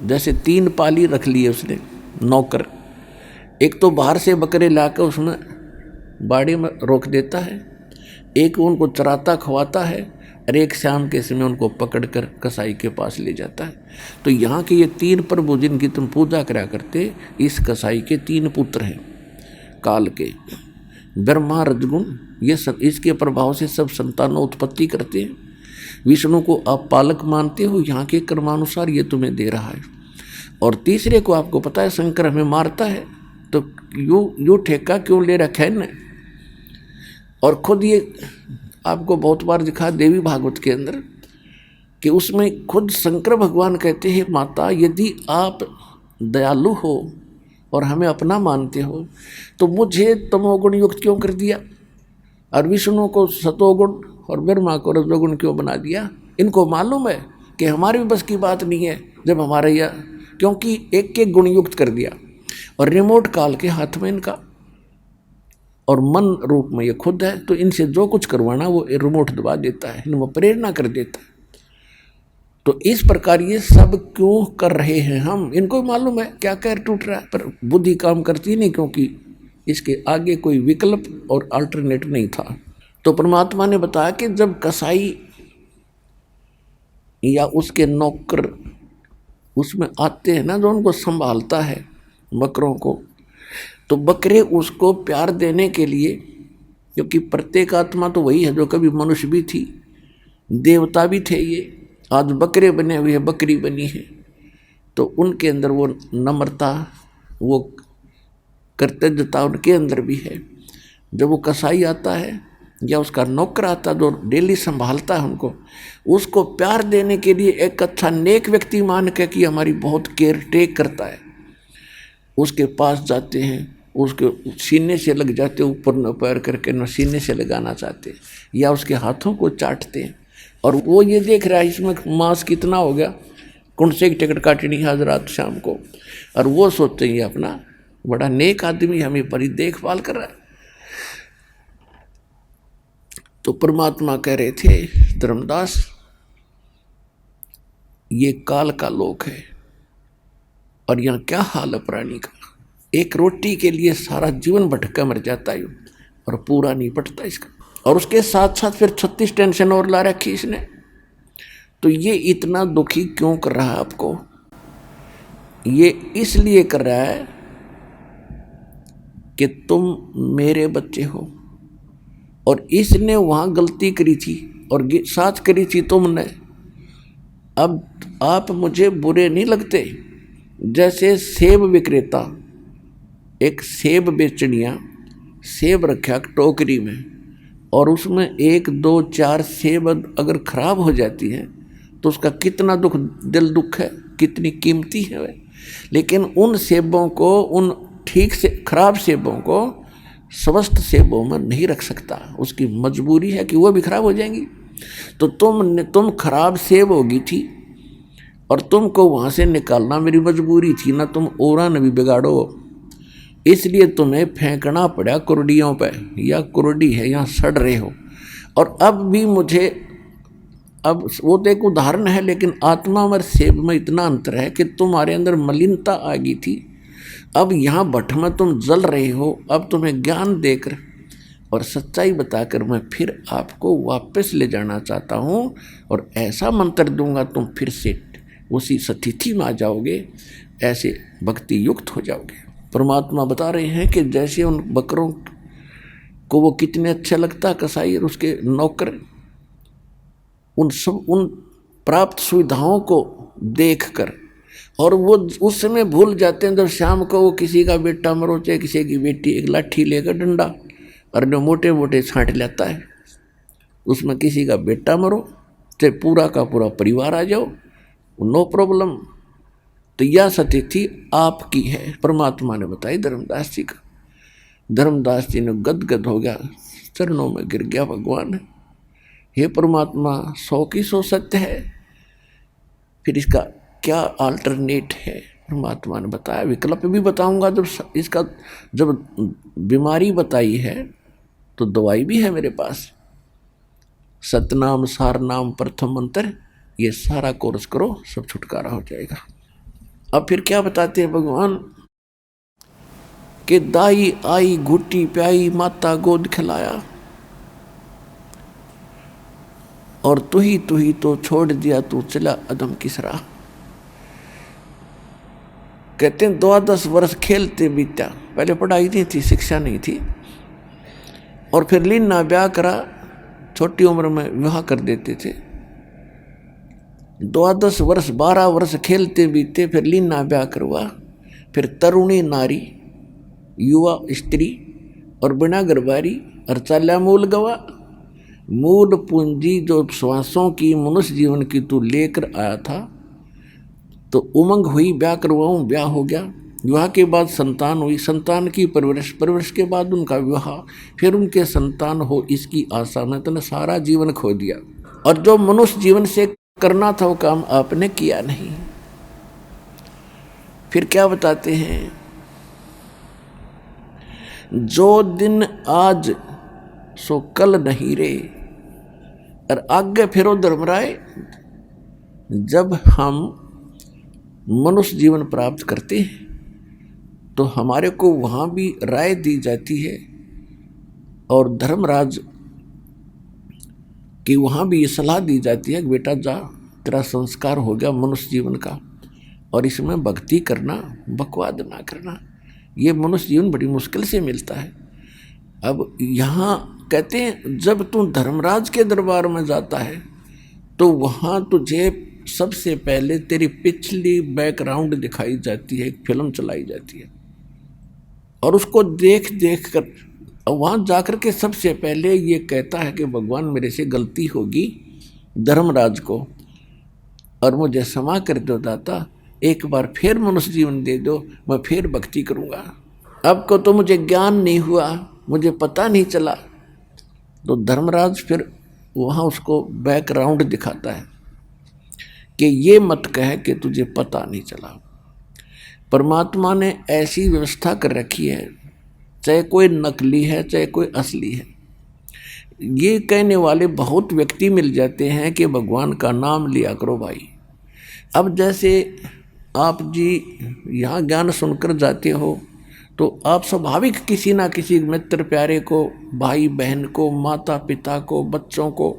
जैसे 3 पाली रख लिए उसने नौकर, एक तो बाहर से बकरे लाकर उसमें बाड़ी में रोक देता है, एक उनको चराता खवाता है, और एक शाम के समय उनको पकड़कर कसाई के पास ले जाता है। तो यहाँ के ये 3 प्रभु जिनकी तुम पूजा करा करते, इस कसाई के 3 पुत्र हैं काल के, ब्रह्मा रजगुण, ये सब इसके प्रभाव से सब संतानों उत्पत्ति करते हैं। विष्णु को आप पालक मानते हो, यहाँ के कर्मानुसार ये तुम्हें दे रहा है। और तीसरे को आपको पता है शंकर हमें मारता है, तो यू ठेका क्यों ले रखा है न। और खुद ये आपको बहुत बार दिखा देवी भागवत के अंदर कि उसमें खुद शंकर भगवान कहते हैं, माता यदि आप दयालु हो और हमें अपना मानते हो तो मुझे तमोगुण युक्त क्यों कर दिया, और विष्णु को सतोगुण और ब्रह्मा को रजोगुण क्यों बना दिया। इनको मालूम है कि हमारे भी बस की बात नहीं है जब हमारे यह, क्योंकि एक एक गुण युक्त कर दिया, और रिमोट काल के हाथ में इनका, और मन रूप में ये खुद है, तो इनसे जो कुछ करवाना वो रिमोट दबा देता है, इनमें प्रेरणा कर देता है। तो इस प्रकार ये सब क्यों कर रहे हैं हम, इनको भी मालूम है क्या कैर टूट रहा है, पर बुद्धि काम करती नहीं, क्योंकि इसके आगे कोई विकल्प और अल्टरनेट नहीं था। तो परमात्मा ने बताया कि जब कसाई या उसके नौकर उसमें आते हैं ना, जो उनको संभालता है बकरों को, तो बकरे उसको प्यार देने के लिए, क्योंकि प्रत्येक आत्मा तो वही है जो कभी मनुष्य भी थी, देवता भी थे, ये आज बकरे बने हुए हैं, बकरी बनी है, तो उनके अंदर वो नम्रता, वो कर्तव्यता उनके अंदर भी है। जब वो कसाई आता है या उसका नौकर आता जो डेली संभालता है उनको, उसको प्यार देने के लिए एक अच्छा नेक व्यक्ति मान के कि हमारी बहुत केयर टेक करता है, उसके पास जाते हैं, उसके सीने से लग जाते, ऊपर न पैर करके न सीने से लगाना चाहते, या उसके हाथों को चाटते हैं। और वो ये देख रहा है इसमें मांस कितना हो गया, कौन से की टिकट काटनी है आज रात शाम को, और वो सोचते हैं अपना बड़ा नेक आदमी हमें बड़ी देखभाल कर रहा है। तो परमात्मा कह रहे थे, धर्मदास ये काल का लोक है, और यहाँ क्या हाल है प्राणी का, एक रोटी के लिए सारा जीवन भटका मर जाता है और पूरा नहीं पटता इसका, और उसके साथ साथ फिर 36 टेंशन और ला रखी इसने। तो ये इतना दुखी क्यों कर रहा है आपको, ये इसलिए कर रहा है कि तुम मेरे बच्चे हो, और इसने वहाँ गलती करी थी और साथ करी थी तुमने। अब आप मुझे बुरे नहीं लगते, जैसे सेब विक्रेता एक सेब बेचनिया सेब रखा टोकरी में, और उसमें 1 2 4 सेब अगर खराब हो जाती है तो उसका कितना दिल दुख है, कितनी कीमती है वह। लेकिन उन सेबों को, उन ठीक से खराब सेबों को स्वस्थ सेबों में नहीं रख सकता, उसकी मजबूरी है कि वो भी खराब हो जाएंगी। तो तुम खराब सेब होगी थी और तुमको वहाँ से निकालना मेरी मजबूरी थी ना, तुम औरा न भी बिगाड़ो, इसलिए तुम्हें फेंकना पड़ा कुर्डियों पे, या कुर्डी है यहाँ सड़ रहे हो। और अब भी मुझे, अब वो तो एक उदाहरण है, लेकिन आत्मा और सेब में इतना अंतर है कि तुम्हारे अंदर मलिनता आ गई थी, अब यहाँ भट्ट में तुम जल रहे हो। अब तुम्हें ज्ञान देकर और सच्चाई बताकर मैं फिर आपको वापस ले जाना चाहता हूँ, और ऐसा मंत्र दूंगा तुम फिर से उसी स्थिति में आ जाओगे, ऐसे भक्ति युक्त हो जाओगे। परमात्मा बता रहे हैं कि जैसे उन बकरों को वो कितने अच्छा लगता कसाई और उसके नौकर, उन प्राप्त सुविधाओं को देखकर, और वो उस समय भूल जाते हैं जब शाम को वो किसी का बेटा मरो चाहे किसी की बेटी, एक लाठी लेकर डंडा और जो मोटे मोटे छांट लेता है, उसमें किसी का बेटा मरो चाहे पूरा का पूरा परिवार आ जाओ, नो प्रॉब्लम। तो यह स्थिति आपकी है, परमात्मा ने बताई धर्मदास जी का। धर्मदास जी ने गदगद हो गया, चरणों में गिर गया, भगवान हे परमात्मा 100 की 100 सत्य है, फिर इसका क्या अल्टरनेट है। परमात्मा ने बताया, विकल्प भी बताऊंगा, जब बीमारी बताई है तो दवाई भी है मेरे पास। सतनाम सार नाम प्रथम मंत्र, ये सारा कोर्स करो, सब छुटकारा हो जाएगा। अब फिर क्या बताते हैं भगवान कि दाई आई घुट्टी प्याई माता गोद खिलाया, और तू ही तो छोड़ दिया तू चला अदम किस राह। कहते हैं 12 वर्ष खेलते बीता, पहले पढ़ाई नहीं थी, शिक्षा नहीं थी, और फिर लीना ब्याह करा, छोटी उम्र में विवाह कर देते थे। 12 वर्ष 12 वर्ष खेलते बीते, फिर लीना ब्याह करवा, फिर तरुणी नारी युवा स्त्री और बिना गरबारी और चाल्या मूल गवा। मूल पूंजी जो श्वासों की मनुष्य जीवन की तू लेकर आया था, तो उमंग हुई, ब्याह करवाऊँ, ब्याह हो गया, विवाह के बाद संतान हुई, संतान की परवरिश के बाद उनका विवाह, फिर उनके संतान हो, इसकी आशा में तूने सारा जीवन खो दिया, और जो मनुष्य जीवन से करना था वो काम आपने किया नहीं। फिर क्या बताते हैं, जो दिन आज सो कल नहीं रे, और आगे फिरो धर्मराय। जब हम मनुष्य जीवन प्राप्त करते हैं तो हमारे को वहाँ भी राय दी जाती है, और धर्मराज की वहाँ भी ये सलाह दी जाती है कि बेटा जा, तेरा संस्कार हो गया मनुष्य जीवन का, और इसमें भक्ति करना, बकवाद ना करना। ये मनुष्य जीवन बड़ी मुश्किल से मिलता है। अब यहाँ कहते हैं जब तू धर्मराज के दरबार में जाता है तो वहाँ तुझे सबसे पहले तेरी पिछली बैकग्राउंड दिखाई जाती है, एक फिल्म चलाई जाती है, और उसको देख देख कर वहाँ जाकर के सबसे पहले ये कहता है कि भगवान मेरे से गलती होगी धर्मराज को, और मुझे क्षमा कर दो दाता, एक बार फिर मनुष्य जीवन दे दो, मैं फिर भक्ति करूँगा। अब को तो मुझे ज्ञान नहीं हुआ, मुझे पता नहीं चला। तो धर्मराज फिर वहाँ उसको बैकग्राउंड दिखाता है कि ये मत कहे कि तुझे पता नहीं चला। परमात्मा ने ऐसी व्यवस्था कर रखी है, चाहे कोई नकली है चाहे कोई असली है, ये कहने वाले बहुत व्यक्ति मिल जाते हैं कि भगवान का नाम लिया करो भाई। अब जैसे आप जी यहाँ ज्ञान सुनकर जाते हो तो आप स्वाभाविक किसी ना किसी मित्र प्यारे को, भाई बहन को, माता पिता को, बच्चों को,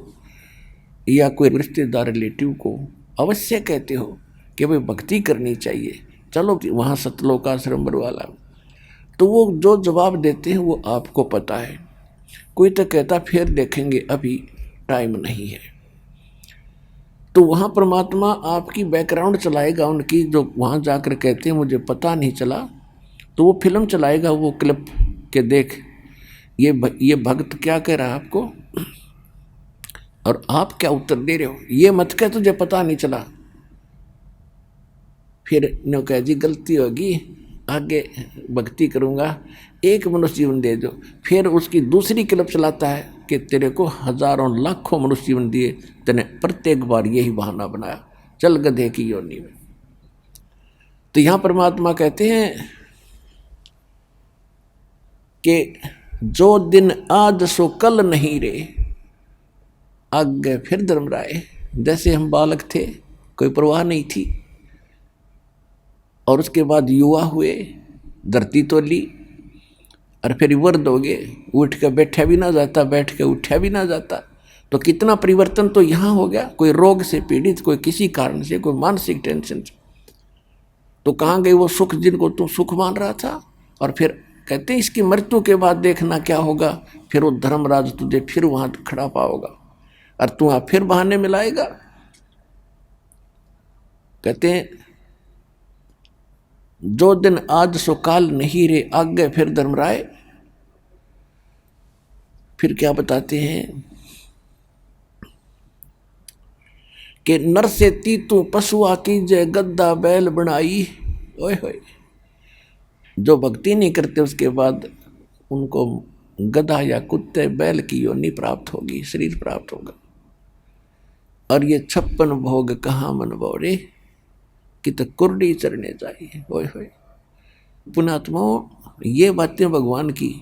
या कोई रिश्तेदार रिलेटिव को अवश्य कहते हो कि भाई भक्ति करनी चाहिए, चलो वहाँ सतलोक आश्रम वाला। तो वो जो जवाब देते हैं वो आपको पता है। कोई तो कहता फिर देखेंगे, अभी टाइम नहीं है। तो वहाँ परमात्मा आपकी बैकग्राउंड चलाएगा उनकी, जो वहाँ जाकर कहते हैं मुझे पता नहीं चला, तो वो फिल्म चलाएगा, वो क्लिप के देख ये भक्त क्या कह रहा है आपको, और आप क्या उत्तर दे रहे हो। ये मत कह तुझे पता नहीं चला, फिर नो कह जी गलती होगी, आगे भक्ति करूँगा, एक मनुष्य जीवन दे दो। फिर उसकी दूसरी क्लिप चलाता है कि तेरे को हजारों लाखों मनुष्य जीवन दिए, तेने प्रत्येक बार यही बहाना बनाया, चल गधे की योनि में। तो यहाँ परमात्मा कहते हैं कि जो दिन आज सो कल नहीं रे। आगे फिर धर्मराय, जैसे हम बालक थे, कोई परवाह नहीं थी, और उसके बाद युवा हुए, धरती तो ली, और फिर वर्द हो गए, उठ के बैठा भी ना जाता, बैठ के उठा भी ना जाता। तो कितना परिवर्तन तो यहाँ हो गया, कोई रोग से पीड़ित, कोई किसी कारण से, कोई मानसिक टेंशन से। तो कहाँ गए वो सुख जिनको तू सुख मान रहा था। और फिर कहते हैं इसकी मृत्यु के बाद देखना क्या होगा, फिर वो धर्मराज तुझे फिर वहाँ खड़ा पाओगा, और तू वहाँ फिर बहाने मिलाएगा। कहते हैं जो दिन आज सो काल नहीं रे, आगे फिर धर्मराय। फिर क्या बताते हैं कि नर से तीतू पशुआ की जय गद्दा बैल बनाई। ओए होए, जो भक्ति नहीं करते उसके बाद उनको गधा या कुत्ते बैल की योनि प्राप्त होगी, शरीर प्राप्त होगा। और ये 56 भोग कहाँ मन बोरे, कि तो कुर्डी चरने चाहिए। ओए होए, पुण्यात्माओं, ये बातें भगवान की,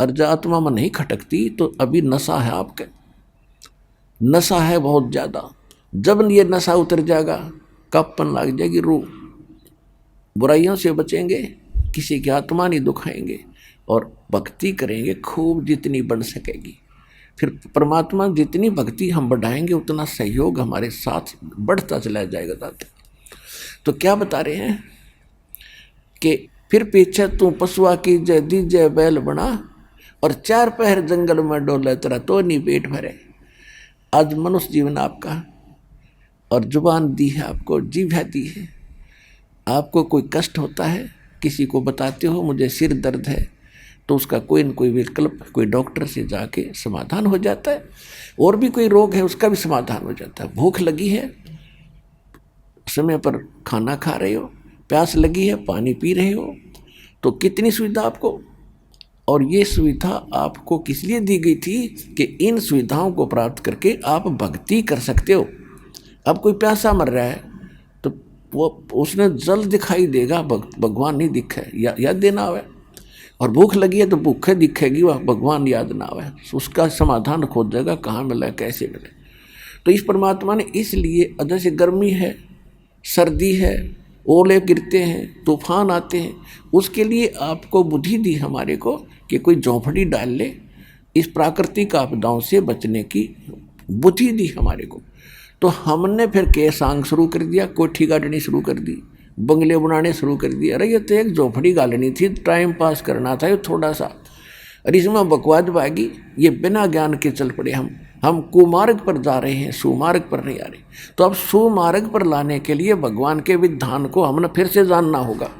और जो आत्मा में नहीं खटकती तो अभी नशा है, आपके नशा है बहुत ज़्यादा। जब ये नशा उतर जाएगा, कपन लग जाएगी रूह, बुराइयों से बचेंगे, किसी की आत्मा नहीं दुखाएंगे और भक्ति करेंगे खूब जितनी बढ़ सकेगी। फिर परमात्मा जितनी भक्ति हम बढ़ाएंगे उतना सहयोग हमारे साथ बढ़ता चला जाएगा दादा। तो क्या बता रहे हैं कि फिर पीछे तू पशुआ की जय दीजय बैल बना और 4 पहर जंगल में डोले तेरा तो नहीं पेट भरे। आज मनुष्य जीवन आपका और जुबान दी है आपको, जीभ दी है। आपको कोई कष्ट होता है, किसी को बताते हो मुझे सिर दर्द है, तो उसका कोई न कोई विकल्प कोई डॉक्टर से जाके समाधान हो जाता है। और भी कोई रोग है उसका भी समाधान हो जाता है। भूख लगी है, समय पर खाना खा रहे हो, प्यास लगी है पानी पी रहे हो, तो कितनी सुविधा आपको। और ये सुविधा आपको किस लिए दी गई थी कि इन सुविधाओं को प्राप्त करके आप भक्ति कर सकते हो। अब कोई प्यासा मर रहा है तो वो उसने जल दिखाई देगा, भगवान नहीं दिखे याद देना है। और भूख लगी है तो भूखे दिखेगी, वह भगवान याद ना आवे, उसका समाधान खोजेगा कहाँ मिले कैसे मिले। तो इस परमात्मा ने इसलिए जैसे गर्मी है, सर्दी है, ओले गिरते हैं, तूफान आते हैं, उसके लिए आपको बुद्धि दी हमारे को कि कोई झोंपड़ी डाल ले। इस प्राकृतिक आपदाओं से बचने की बुद्धि दी हमारे को। तो हमने फिर केसांग शुरू कर दिया, कोठी गाड़नी शुरू कर दी, बंगले बनाने शुरू कर दिए। अरे ये तो एक झोपड़ी गालनी थी, टाइम पास करना था ये थोड़ा सा। अरे इसमें बकवाद भागी, ये बिना ज्ञान के चल पड़े। हम कुमार्ग पर जा रहे हैं, सुमार्ग पर नहीं आ रहे। तो अब सुमार्ग पर लाने के लिए भगवान के विधान को हमने फिर से जानना होगा।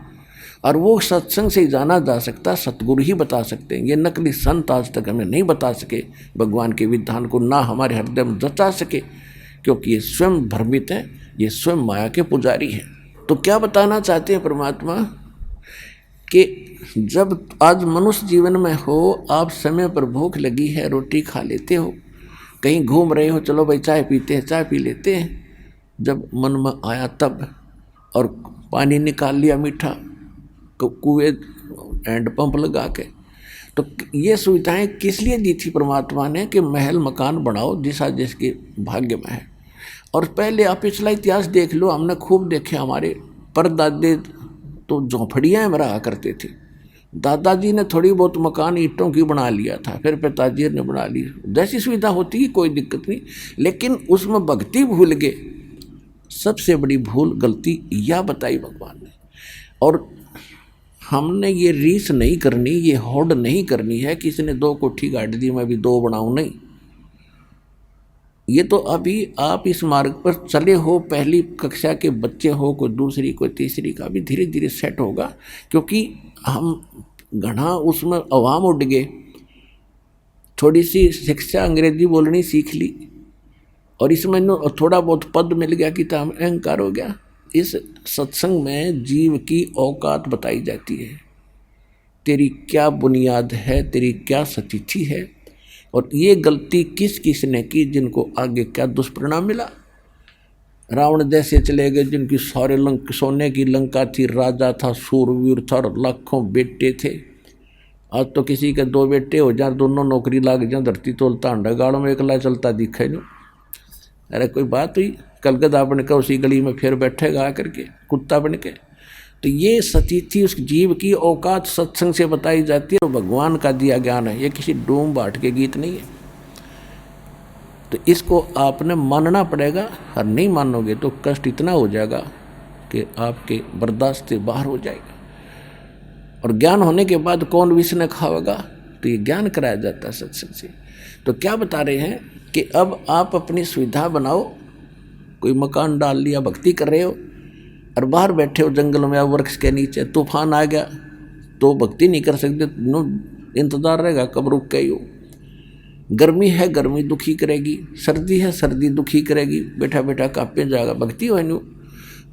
और वो सत्संग से ही जाना जा सकता, सतगुरु ही बता सकते हैं। ये नकली संत आज तक हमें नहीं बता सके भगवान के विधान को, ना हमारे हृदय में जचा सके, क्योंकि ये स्वयं भ्रमित है, ये स्वयं माया के पुजारी हैं। तो क्या बताना चाहते हैं परमात्मा कि जब आज मनुष्य जीवन में हो, आप समय पर भूख लगी है रोटी खा लेते हो, कहीं घूम रहे हो, चलो भाई चाय पीते हैं, चाय पी लेते हैं, जब मन में आया तब, और पानी निकाल लिया मीठा कुएं हैंड पंप लगा के। तो ये सुविधाएं किस लिए दी थी परमात्मा ने कि महल मकान बनाओ जिसा जिसके भाग्य में है। और पहले आप पिछला इतिहास देख लो, हमने खूब देखे, हमारे परदादे तो झोंपड़ियाँ में रहा करते थे। दादाजी ने थोड़ी बहुत मकान ईंटों की बना लिया था, फिर पिताजी ने बना ली। जैसी सुविधा होती है कोई दिक्कत नहीं, लेकिन उसमें भक्ति भूल गए। सबसे बड़ी भूल गलती यह बताई भगवान ने। और हमने ये रीस नहीं करनी, ये होड़ नहीं करनी है कि इसने 2 कोठी गाड़ दी मैं भी 2 बनाऊं, नहीं। ये तो अभी आप इस मार्ग पर चले हो, पहली कक्षा के बच्चे हो, कोई दूसरी कोई तीसरी का भी धीरे धीरे सेट होगा, क्योंकि हम घना उसमें अवाम उड़ गए। थोड़ी सी शिक्षा अंग्रेजी बोलनी सीख ली और इसमें थोड़ा बहुत पद मिल गया कि तो हम अहंकार हो गया। इस सत्संग में जीव की औकात बताई जाती है, तेरी क्या बुनियाद है, तेरी क्या स्थिति है, और ये गलती किस किस ने की, जिनको आगे क्या दुष्परिणाम मिला। रावण जैसे चले गए जिनकी सारे सोने की लंका थी, राजा था, सूरवीर था, लाखों बेटे थे। आज तो किसी के 2 बेटे हो जाए, दोनों नौकरी लाग जाए, धरती तोलता अंडा गाड़ों में एकला चलता दिखे नहीं। अरे कोई बात हुई, कलकत्ता बन के उसी गली में फिर बैठेगा आकर के कुत्ता बन के। तो ये स्थिति उस जीव की औकात सत्संग से बताई जाती है, और भगवान का दिया ज्ञान है, ये किसी डूम बाट के गीत नहीं है। तो इसको आपने मानना पड़ेगा, और नहीं मानोगे तो कष्ट इतना हो जाएगा कि आपके बर्दाश्त से बाहर हो जाएगा। और ज्ञान होने के बाद कौन विष न खाएगा, तो ये ज्ञान कराया जाता है सत्संग से। तो क्या बता रहे हैं कि अब आप अपनी सुविधा बनाओ, कोई मकान डाल लिया, भक्ति कर रहे हो, और बाहर बैठे हो जंगल में या वृक्ष के नीचे, तूफान आ गया तो भक्ति नहीं कर सकते, इंतजार रहेगा कब रुक गई हो। गर्मी है, गर्मी दुखी करेगी, सर्दी है, सर्दी दुखी करेगी, बैठा बैठा कांपे जाएगा, भक्ति हो नहीं।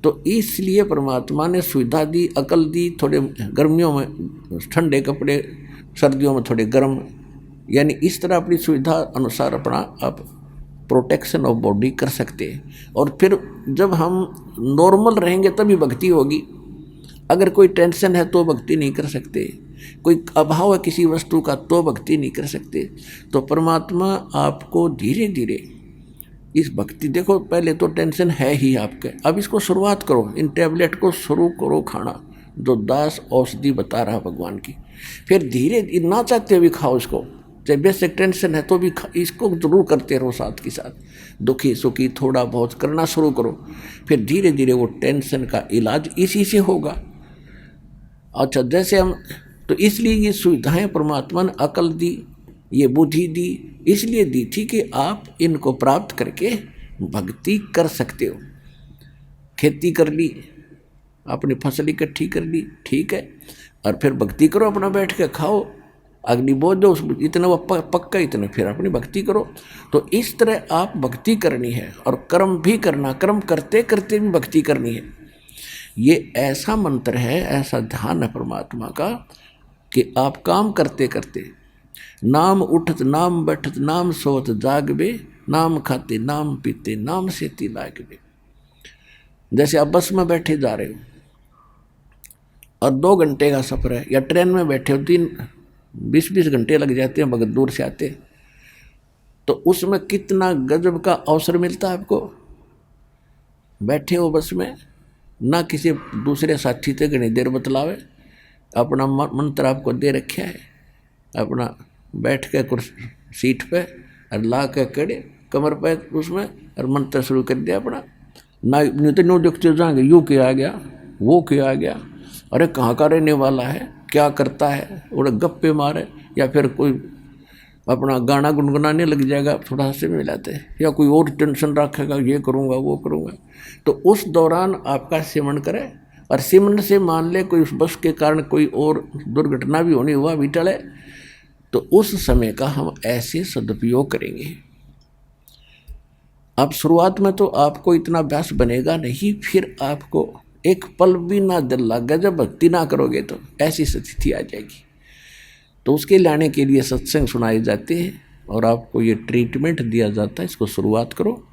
तो इसलिए परमात्मा ने सुविधा दी, अकल दी, थोड़े गर्मियों में ठंडे कपड़े, सर्दियों में थोड़े गर्म, यानी इस तरह अपनी सुविधा अनुसार अपना आप प्रोटेक्शन ऑफ बॉडी कर सकते हैं। और फिर जब हम नॉर्मल रहेंगे तभी भक्ति होगी। अगर कोई टेंशन है तो भक्ति नहीं कर सकते, कोई अभाव है किसी वस्तु का तो भक्ति नहीं कर सकते। तो परमात्मा आपको धीरे धीरे इस भक्ति, देखो पहले तो टेंशन है ही आपके, अब इसको शुरुआत करो, इन टैबलेट को शुरू करो खाना, जो दास औषधि बता रहा भगवान की। फिर धीरे ना चाहते हुए खाओ इसको, चाहे बेसिक टेंशन है तो भी इसको जरूर करते रहो साथ के साथ। दुखी सुखी थोड़ा बहुत करना शुरू करो, फिर धीरे धीरे वो टेंशन का इलाज इसी से होगा। अच्छा, जैसे हम तो इसलिए ये सुविधाएं परमात्मा ने अकल दी, ये बुद्धि दी, इसलिए दी थी कि आप इनको प्राप्त करके भक्ति कर सकते हो। खेती कर ली, अपनी फसल इकट्ठी कर ली, ठीक है, और फिर भक्ति करो, अपना बैठ के खाओ, अग्नि बोझ दो, इतना वो पक्का, इतना फिर अपनी भक्ति करो। तो इस तरह आप भक्ति करनी है और कर्म भी करना, कर्म करते करते भी भक्ति करनी है। ये ऐसा मंत्र है, ऐसा ध्यान है परमात्मा का कि आप काम करते करते नाम उठत नाम बैठत नाम सोत जागबे, नाम खाते नाम पीते नाम सेती लागबे। जैसे आप बस में बैठे जा रहे हो और 2 घंटे का सफ़र है, या ट्रेन में बैठे हो 20-20 घंटे लग जाते हैं मगर दूर से आते, तो उसमें कितना गजब का अवसर मिलता है आपको। बैठे हो बस में, ना किसी दूसरे साथी से घनी देर बतलावे, अपना मंत्र आपको दे रखा है, अपना बैठ के कुर्सी सीट पे और ला के कड़े कमर पे उसमें और मंत्र शुरू कर दिया अपना। ना नहीं तो नो देखते जाएंगे यूँ क्या आ गया, वो क्या आ गया, अरे कहाँ का रहने वाला है, क्या करता है, और गप्पे मारे, या फिर कोई अपना गाना गुनगुनाने लग जाएगा, थोड़ा हंसे मिलाते, या कोई और टेंशन रखेगा, ये करूँगा वो करूँगा। तो उस दौरान आपका सिमरन करे, और सिमरन से मान ले कोई उस बस के कारण कोई और दुर्घटना भी होनी हुआ भी टले, तो उस समय का हम ऐसे सदुपयोग करेंगे। अब शुरुआत में तो आपको इतना अभ्यास बनेगा नहीं, फिर आपको एक पल भी ना दिल लगा, जब भक्ति ना करोगे तो ऐसी स्थिति आ जाएगी। तो उसके लाने के लिए सत्संग सुनाए जाते हैं और आपको ये ट्रीटमेंट दिया जाता है। इसको शुरुआत करो,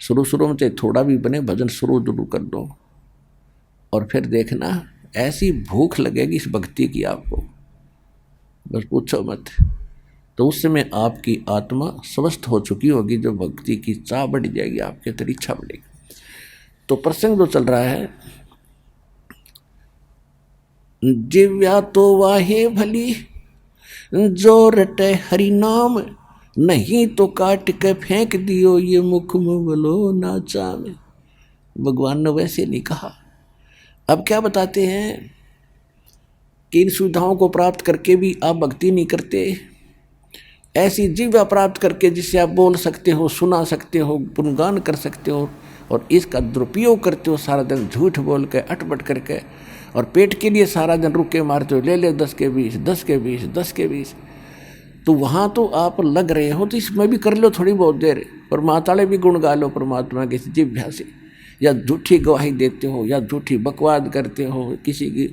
शुरू में चाहे थोड़ा भी बने, भजन शुरू जरूर कर दो, और फिर देखना ऐसी भूख लगेगी इस भक्ति की आपको, बस पूछो मत। तो उस समय आपकी आत्मा स्वस्थ हो चुकी होगी, जो भक्ति की चाह बढ़ जाएगी, आपके अंदर इच्छा बढ़ेगी। तो प्रसंग जो चल रहा है, जिव्या तो वाहे भली जो रटे हरि नाम, नहीं तो काट के फेंक दियो ये मुख में बोलो ना चाम। भगवान ने वैसे नहीं कहा। अब क्या बताते हैं कि इन सुविधाओं को प्राप्त करके भी आप भक्ति नहीं करते। ऐसी जिव्या प्राप्त करके जिससे आप बोल सकते हो, सुना सकते हो, गुणगान कर सकते हो, और इसका दुरुपयोग करते हो सारा दिन झूठ बोल के, अटपट करके, और पेट के लिए सारा दिन रुके मारते हो, ले ले 10 के 20, 10 के 20, 10 के 20। तो वहाँ तो आप लग रहे हो, तो इसमें भी कर लो थोड़ी बहुत देर, पर माताले भी गुण गा लो परमात्मा के जिव्या से। या झूठी गवाही देते हो, या झूठी बकवाद करते हो, किसी की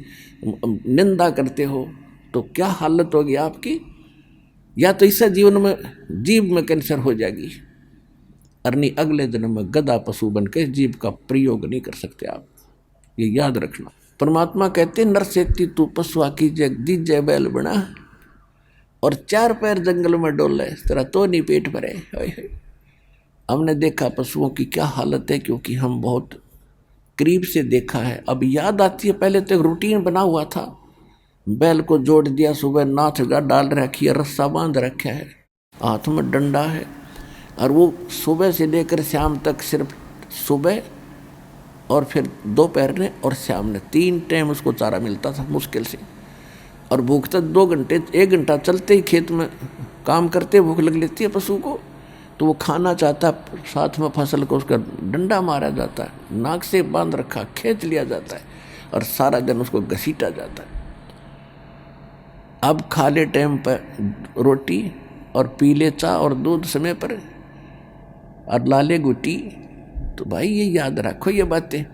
निंदा करते हो, तो क्या हालत होगी आपकी। या तो इससे जीवन में जीभ में कैंसर हो जाएगी, और नहीं अगले जन्म में गधा पशु बन के जीभ का प्रयोग नहीं कर सकते आप, ये याद रखना। परमात्मा कहते नर सेती तू पशुआ की दीजय बैल बना, और 4 पैर जंगल में डोले, तेरा तो नहीं पेट भरे। हमने देखा पशुओं की क्या हालत है, क्योंकि हम बहुत करीब से देखा है। अब याद आती है, पहले तो एक रूटीन बना हुआ था, बैल को जोड़ दिया, सुबह नाथ डाल रखी है, रस्सा बांध रखा है, हाथ में डंडा है, और वो सुबह से लेकर शाम तक सिर्फ सुबह और फिर दोपहर ने और शाम ने 3 टाइम उसको चारा मिलता था मुश्किल से। और भूख तक 2 घंटे 1 घंटा चलते ही खेत में काम करते भूख लग लेती है पशु को, तो वो खाना चाहता, साथ में फसल को उसका डंडा मारा जाता है, नाक से बांध रखा, खींच लिया जाता है, और सारा दिन उसको घसीटा जाता है। अब खाले टाइम पर रोटी और पी ले चाह और दूध समय पर, और लाले गुटी। तो भाई ये याद रखो ये बातें।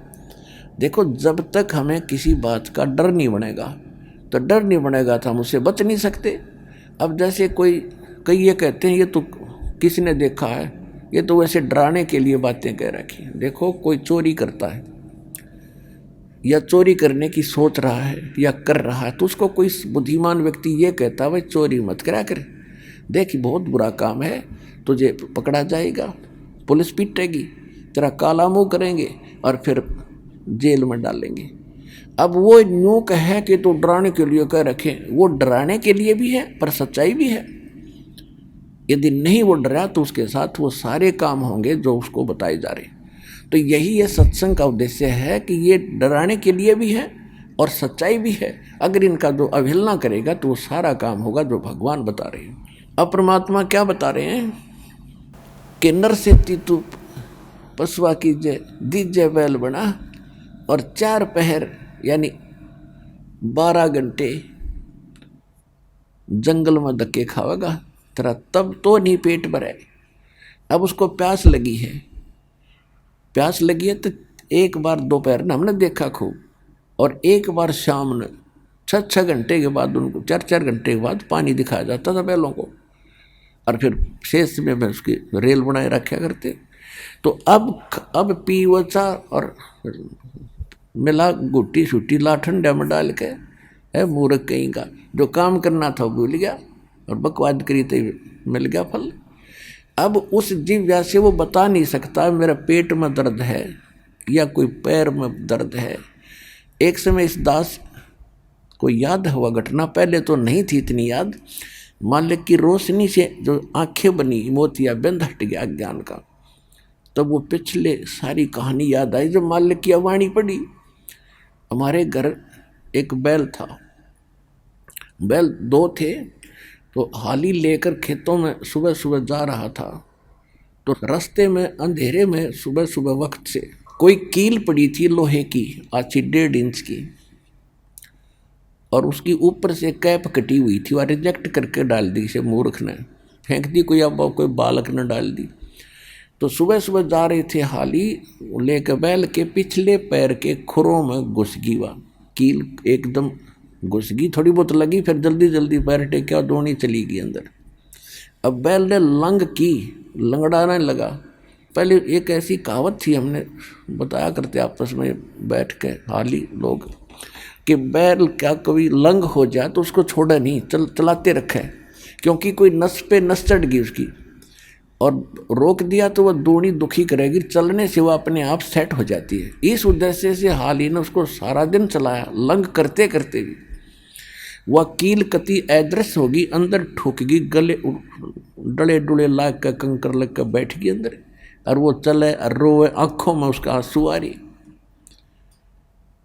देखो, जब तक हमें किसी बात का डर नहीं बनेगा, तो डर नहीं बनेगा तो हम उससे बच नहीं सकते। अब जैसे कई ये कहते हैं ये तो किसी ने देखा है, ये तो वैसे डराने के लिए बातें कह रखी। देखो, कोई चोरी करता है या चोरी करने की सोच रहा है या कर रहा है, तो उसको कोई बुद्धिमान व्यक्ति ये कहता है भाई चोरी मत करा कर, देखिए बहुत बुरा काम है, तुझे पकड़ा जाएगा, पुलिस पीटेगी, तेरा काला मुंह करेंगे और फिर जेल में डालेंगे। अब वो यूं कहे कि तो डराने के लिए कह रखे, वो डराने के लिए भी है पर सच्चाई भी है। यदि नहीं वो डरा तो उसके साथ वो सारे काम होंगे जो उसको बताए जा रहे। तो यही ये सत्संग का उद्देश्य है कि ये डराने के लिए भी है और सच्चाई भी है। अगर इनका जो अवहेलना करेगा तो वो सारा काम होगा जो भगवान बता रहे हैं। अब परमात्मा क्या बता रहे हैं कि नर से तू पशुआ कीजिए, दीजिए बैल बना, और 4 पहर यानी 12 घंटे जंगल में धक्के खावेगा तेरा, तब तो नहीं पेट भरे। अब उसको प्यास लगी है, प्यास लगी है तो एक बार दोपहर में हमने देखा खूब, और एक बार शाम में 6-6 घंटे के बाद उनको 4-4 घंटे के बाद पानी दिखाया जाता था बैलों को, और फिर शेष में उसकी रेल बनाए रखा करते। तो अब पीवचा और मिला गुट्टी छुट्टी ला ठंडे में डाल के, है मूर्ख कहीं का, जो काम करना था भूल गया और बकवाद करी तो मिल गया फल। अब उस जीव से वो बता नहीं सकता मेरा पेट में दर्द है या कोई पैर में दर्द है। एक समय इस दास को याद हुआ घटना, पहले तो नहीं थी इतनी याद, मालिक की रोशनी से जो आंखें बनी मोतिया बंद हट गया अज्ञान का, तब वो पिछले सारी कहानी याद आई। जब मालिक की वाणी पड़ी, हमारे घर एक बैल था, बैल 2 थे, तो हाली लेकर खेतों में सुबह सुबह जा रहा था, तो रास्ते में अंधेरे में सुबह सुबह वक्त से कोई कील पड़ी थी लोहे की, अच्छी 1.5 इंच की, और उसकी ऊपर से कैप कटी हुई थी, वह रिजेक्ट करके डाल दी से मूर्ख ने, फेंक दी, कोई बालक ने डाल दी। तो सुबह सुबह जा रहे थे हाली लेकर, बैल के पिछले पैर के खुरों में घुस गई वह कील, एकदम घुस गई, थोड़ी बहुत लगी, फिर जल्दी जल्दी पैर टेका, दोनी चली गई अंदर। अब बैल ने लंग की, लंगड़ाने लगा। पहले एक ऐसी कहावत थी, हमने बताया करते आपस में बैठ के हाली लोग, कि बैल क्या कभी लंग हो जाए तो उसको छोड़ा नहीं, चलाते रखे, क्योंकि कोई नस पे नस चढ़ गई उसकी और रोक दिया तो वह दूनी दुखी करेगी, चलने से वह अपने आप सेट हो जाती है। इस उद्देश्य से हाली ने उसको सारा दिन चलाया, लंग करते करते भी वह कील कति अदृश्य होगी, अंदर ठोकेगी, गले डले डुले लाग कर कंकर लग कर बैठ गई अंदर, और वो चले और रोए, आंखों में उसका आंसू आ रही।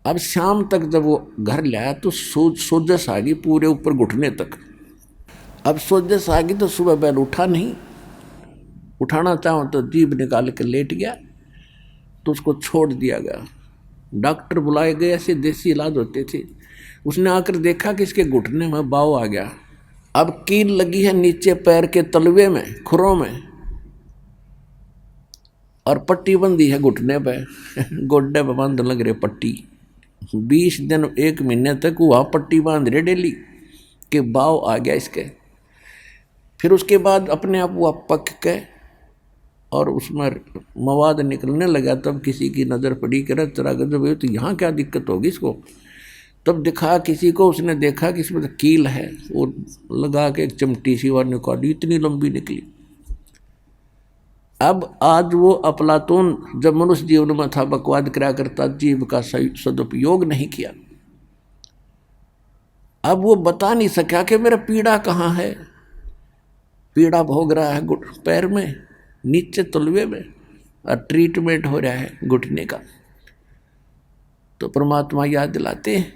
अब शाम तक जब वो घर लाया तो सोजस आ गई पूरे ऊपर घुटने तक। अब सोजस आ गई तो सुबह बैल उठा नहीं, उठाना चाहो तो जीभ निकाल के लेट गया, तो उसको छोड़ दिया गया। डॉक्टर बुलाए गए, ऐसे देसी इलाज होते थे। उसने आकर देखा कि इसके घुटने में बाव आ गया। अब कील लगी है नीचे पैर के तलवे में, खुरों में, और पट्टी बंदी है घुटने पे गोड्डे पे बांध लग रहे पट्टी। 20 दिन 1 महीने तक वहाँ पट्टी बांध रहे डेली के बाव आ गया इसके। फिर उसके बाद अपने आप वह पक के और उसमें मवाद निकलने लगा, तब किसी की नज़र पड़ी कि तेरा गजब, तो यहाँ क्या दिक्कत होगी इसको। तब दिखा किसी को, उसने देखा कि इसमें तो कील है, वो लगा के एक चिमटी सी और निकाली, इतनी लंबी निकली। अब आज वो अफलातून जब मनुष्य जीवन में था बकवाद करा करता, जीव का सदुपयोग नहीं किया। अब वो बता नहीं सका कि मेरा पीड़ा कहाँ है, पीड़ा भोग रहा है पैर में नीचे तलवे में, और ट्रीटमेंट हो रहा है घुटने का। तो परमात्मा याद दिलाते हैं,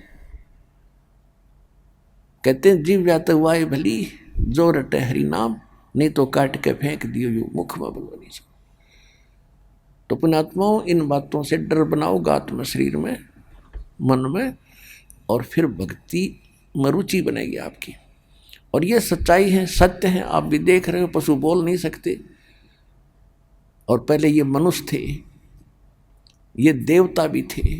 कहते हैं जीव जात वाय भली जो रटे हरि नाम, नहीं तो काट के फेंक दियो यू मुख में बलवनी। तो पुण्यात्माओं, इन बातों से डर बनाओगा आत्मा शरीर में, मन में, और फिर भक्ति में रुचि बनेगी आपकी। और ये सच्चाई है, सत्य है, आप भी देख रहे हो, पशु बोल नहीं सकते, और पहले ये मनुष्य थे, ये देवता भी थे,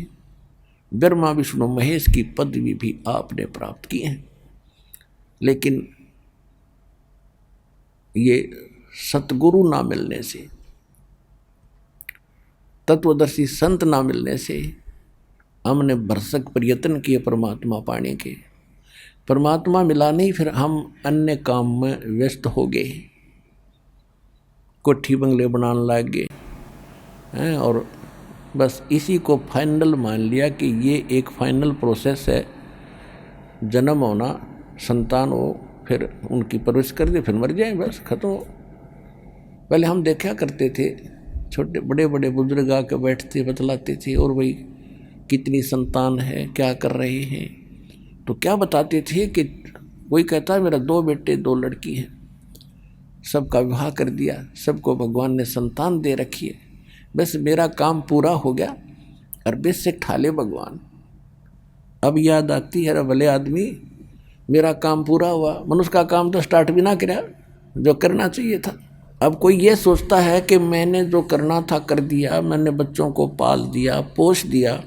ब्रह्मा विष्णु महेश की पदवी भी आपने प्राप्त की है। लेकिन ये सतगुरु ना मिलने से, तत्वदर्शी संत ना मिलने से हमने भरसक प्रयत्न किए परमात्मा पाने के, परमात्मा मिला नहीं, फिर हम अन्य काम में व्यस्त हो गए, कोठी बंगले बनाने लग गए हैं, और बस इसी को फाइनल मान लिया कि ये एक फाइनल प्रोसेस है, जन्म होना, संतान हो, फिर उनकी परवरिश कर दे, फिर मर जाए, बस खत्म हो। पहले हम देखा करते थे, छोटे बड़े बड़े बुजुर्ग आकर बैठते बतलाते थे, और भाई कितनी संतान है, क्या कर रहे हैं, तो क्या बताते थे कि कोई कहता है मेरा 2 बेटे 2 लड़की हैं, सबका विवाह कर दिया, सबको भगवान ने संतान दे रखी है, बस मेरा काम पूरा हो गया, अरबे से ठाले भगवान। अब याद आती है, भले आदमी मेरा काम पूरा हुआ, मनुष्य का काम तो स्टार्ट भी ना किया जो करना चाहिए था। अब कोई ये सोचता है कि मैंने जो करना था कर दिया, मैंने बच्चों को पाल दिया, पोष दिया,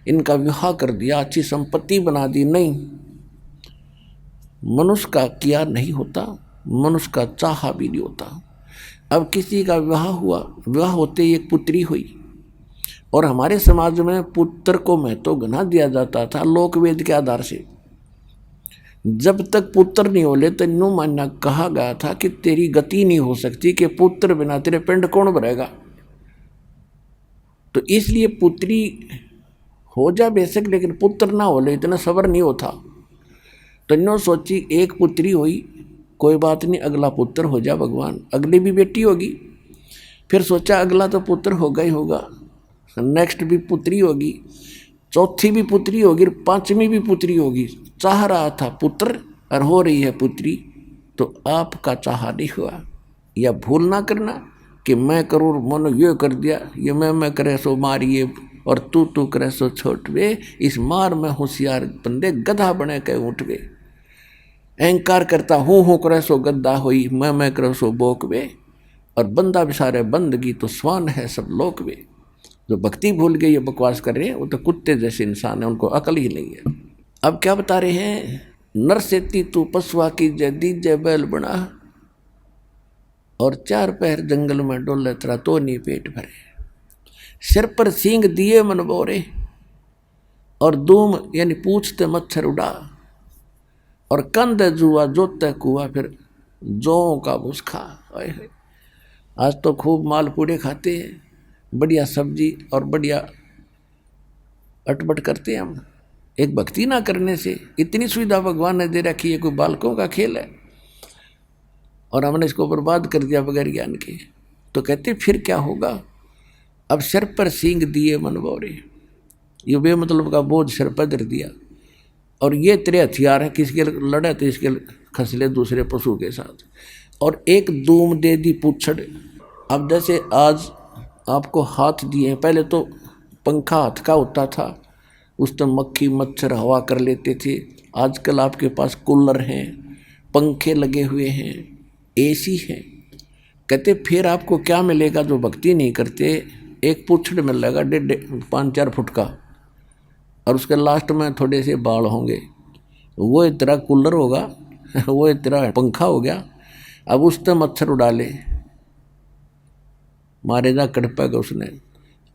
इनका विवाह कर दिया, अच्छी संपत्ति बना दी। नहीं, मनुष्य का किया नहीं होता, मनुष्य का चाहा भी नहीं होता। अब किसी का विवाह हुआ, विवाह होते ही एक पुत्री हुई, और हमारे समाज में पुत्र को महत्व घना दिया जाता था लोकवेद के आधार से। जब तक पुत्र नहीं होले तो न्यू मान्य कहा गया था कि तेरी गति नहीं हो सकती, कि पुत्र बिना तेरे पिंड कौन भरेगा। तो इसलिए पुत्री हो जा बेशक, लेकिन पुत्र ना होले इतना सबर नहीं होता। तो न्यू सोची एक पुत्री हुई, कोई बात नहीं, अगला पुत्र हो जा भगवान, अगली भी बेटी होगी। फिर सोचा अगला तो पुत्र होगा ही होगा, नेक्स्ट भी पुत्री होगी, चौथी भी पुत्री होगी, 5वीं भी पुत्री होगी। चाह रहा था पुत्र और हो रही है पुत्री, तो आपका चाहा नहीं हुआ। या भूल ना करना कि मैं करूँ, मन ये कर दिया, ये मैं करे सो मारिए, और तू करे सो छोटवे, इस मार में होशियार बंदे गधा बने के उठवे। अहंकार करता हूँ करे सो गद्दा होई, मैं करे सो बोकवे, और बंदा बिसारे बंदगी तो स्वान है सब लोकवे। जो भक्ति भूल के ये बकवास कर रहे हैं वो तो कुत्ते जैसे इंसान है, उनको अकल ही नहीं है। अब क्या बता रहे हैं, नर सेती तू पशुआ की जय दीजय बैल बना, और 4 पैर जंगल में डोले तेरा तो नहीं पेट भरे। सिर पर सींग दिए मन बोरे, और दूम यानी पूछते मच्छर उड़ा, और कंध जुआ जोते कुआ, फिर जौ का भूसखा। आज तो खूब मालपूड़े खाते हैं, बढ़िया सब्जी और बढ़िया अटपट करते हैं हम। एक भक्ति ना करने से इतनी सुविधा भगवान ने दे रखी है, कोई बालकों का खेल है, और हमने इसको बर्बाद कर दिया बगैर ज्ञान के। तो कहते फिर क्या होगा, अब सिर पर सींग दिए मन बोरे, ये बेमतलब का बोझ सिर पर धर दिया, और ये तेरे हथियार है, किसके लड़े तो इसके खसले दूसरे पशु के साथ, और एक दूम दे दी पूछड़। अब जैसे आज आपको हाथ दिए, पहले तो पंखा हाथ का होता था, उस तो मक्खी मच्छर हवा कर लेते थे। आजकल आपके पास कूलर हैं, पंखे लगे हुए हैं, एसी है। कहते फिर आपको क्या मिलेगा जो भक्ति नहीं करते, एक पूछड़ मिलेगा 5-4 फुट का, और उसके लास्ट में थोड़े से बाल होंगे, वो तेरा कूलर होगा, वो तेरा पंखा हो गया। अब उससे मच्छर उड़ा ले, मारेगा कड़पेगा उसने।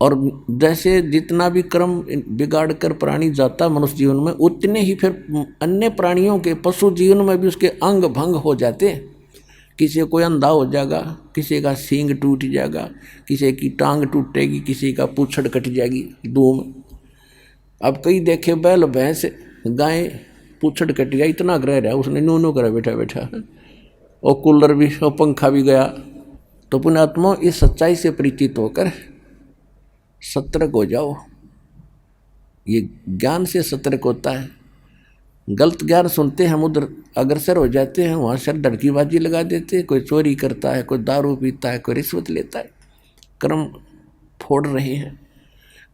और जैसे जितना भी कर्म बिगाड़ कर प्राणी जाता मनुष्य जीवन में, उतने ही फिर अन्य प्राणियों के पशु जीवन में भी उसके अंग भंग हो जाते। किसी कोई अंधा हो जाएगा, किसी का सींग टूट जाएगा, किसी की टांग टूटेगी, किसी का पूछड़ कट जाएगी दूम। अब कई देखे बैल भैंस गाय पूछड़ कट गया, इतना ग्रह रहा उसने नूनू करा बैठा बैठा, और कूलर भी और पंखा भी गया। तो पुण्यात्मा इस सच्चाई से परिचित होकर सतर्क हो जाओ। ये ज्ञान से सतर्क होता है। गलत ज्ञान सुनते हम उधर अग्रसर हो जाते हैं, वहाँ सर डरकीबाजी लगा देते हैं। कोई चोरी करता है, कोई दारू पीता है, कोई रिश्वत लेता है, कर्म फोड़ रहे हैं।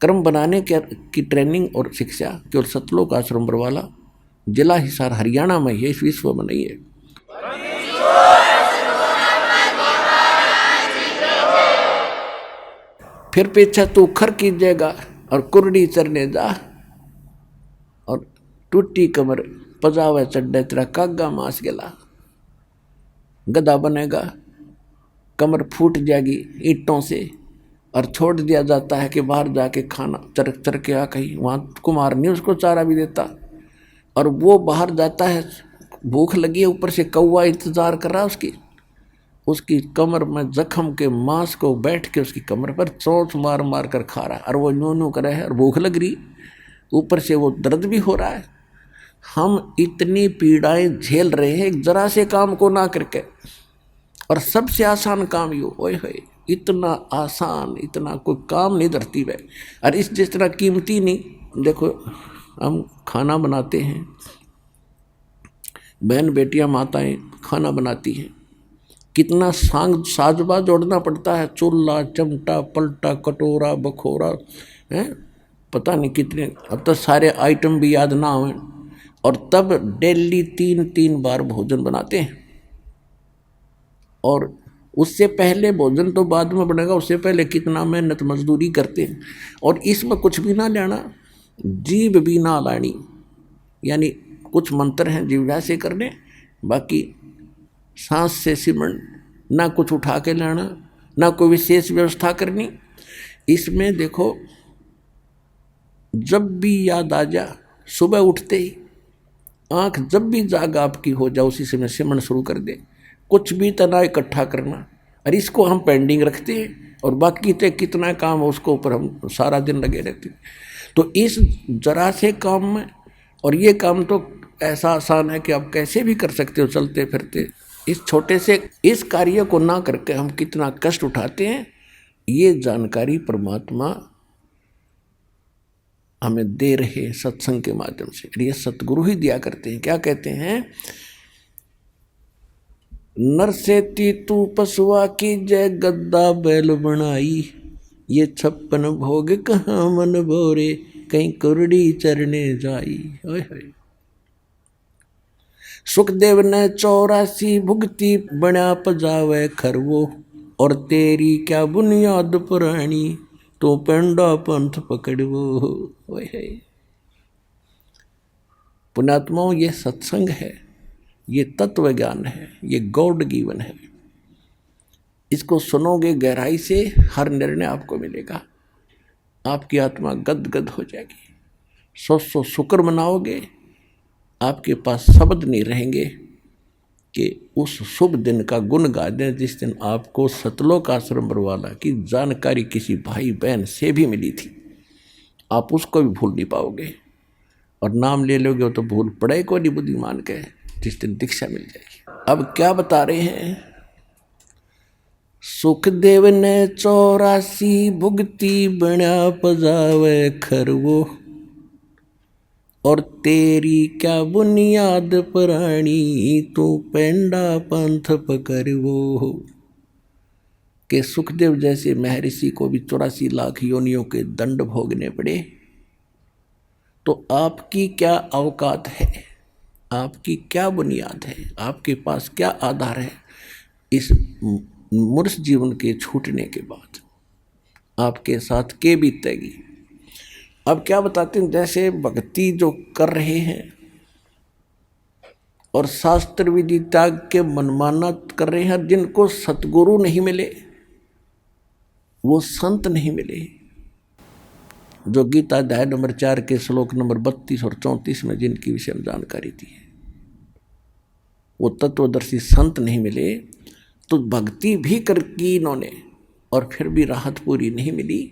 कर्म बनाने की ट्रेनिंग और शिक्षा केवल सतलोक आश्रम बरवाला, जिला हिसार, हरियाणा में है, इस विश्व में नहीं है। फिर पीछे तू खर कीजिएगा और कुरडी चरने जा, और टूटी कमर पजावे चड्डे तेरा कागा मांस गेला। गधा बनेगा, कमर फूट जाएगी ईंटों से, और छोड़ दिया जाता है कि बाहर जाके खाना चर के आ, कहीं वहाँ कुमार नहीं उसको चारा भी देता, और वो बाहर जाता है, भूख लगी है, ऊपर से कौवा इंतजार कर रहा है उसकी, उसकी कमर में जख्म के मांस को बैठ के उसकी कमर पर चोट मार मार कर खा रहा है, और वो यूं यूं कर रहा है और भूख लग रही, ऊपर से वो दर्द भी हो रहा है। हम इतनी पीड़ाएं झेल रहे हैं एक जरा से काम को ना करके, और सबसे आसान काम यू, ओए होए इतना आसान, इतना कोई काम नहीं धरती वह, और इस जिस तरह कीमती नहीं। देखो हम खाना बनाते हैं, बहन बेटियां माताएं खाना बनाती हैं, कितना साजबा जोड़ना पड़ता है, चूल्हा चमटा पलटा कटोरा बखोरा है, पता नहीं कितने, अब तो सारे आइटम भी याद ना आए, और तब डेली 3-3 बार भोजन बनाते हैं। और उससे पहले भोजन तो बाद में बनेगा, उससे पहले कितना मेहनत मजदूरी करते हैं। और इसमें कुछ भी ना लेना, जीव भी ना लानी, यानी कुछ मंत्र हैं जीव से करने, बाकी सांस से सिमरन, ना कुछ उठा के लाना, ना कोई विशेष व्यवस्था करनी। इसमें देखो जब भी याद आ जा, सुबह उठते ही आंख जब भी जाग आपकी हो जाए उसी समय सिमरन शुरू कर दे, कुछ भी तना इकट्ठा करना। और इसको हम पेंडिंग रखते हैं, और बाकी तो कितना काम है उसको ऊपर हम सारा दिन लगे रहते हैं। तो इस जरा से काम में, और ये काम तो ऐसा आसान है कि आप कैसे भी कर सकते हो चलते फिरते, इस छोटे से इस कार्य को ना करके हम कितना कष्ट उठाते हैं, ये जानकारी परमात्मा हमें दे रहे सत्संग के माध्यम से। ये सतगुरु ही दिया करते हैं। क्या कहते हैं, नर से तू पशुआ की जय गद्दा बैल बनाई, ये 56 भोग कहाँ मन भोरे, कहीं कुरड़ी चरने जाई। ओए होए। सुखदेव ने 84 भुगती बना पजावे खरवो, और तेरी क्या बुनियाद पुरानी, तो पेंडा पंथ पकड़वो। ओए होए। पुण्यात्माओं, ये सत्संग है, ये तत्व ज्ञान है, ये गॉड गिवन है। इसको सुनोगे गहराई से, हर निर्णय आपको मिलेगा, आपकी आत्मा गदगद हो जाएगी। 100 शुक्र मनाओगे, आपके पास शब्द नहीं रहेंगे कि उस शुभ दिन का गुण गा दें जिस दिन आपको सतलोक आश्रम बरवाला की जानकारी किसी भाई बहन से भी मिली थी। आप उसको भी भूल नहीं पाओगे, और नाम ले लोगे तो भूल पड़े को नहीं बुद्धिमान के, जिस दिन दीक्षा मिल जाएगी। अब क्या बता रहे हैं, सुखदेव ने 84 भुगती बना पजावे खरवो, और तेरी क्या बुनियाद पुरानी, तू पेंडा पंथ पकड़वो। के सुखदेव जैसे महर्षि को भी 84 लाख योनियों के दंड भोगने पड़े, तो आपकी क्या औकात है, आपकी क्या बुनियाद है, आपके पास क्या आधार है इस मूर्ख जीवन के छूटने के बाद आपके साथ के बीतेगी। अब क्या बताते हैं, जैसे भक्ति जो कर रहे हैं और शास्त्र विधि त्याग के मनमाना कर रहे हैं, जिनको सतगुरु नहीं मिले, वो संत नहीं मिले, जो गीता अध्याय नंबर 4 के श्लोक नंबर 32 और 34 में जिनकी विषय में जानकारी दी है, वो तत्वदर्शी संत नहीं मिले, तो भक्ति भी कर की इन्होंने और फिर भी राहत पूरी नहीं मिली।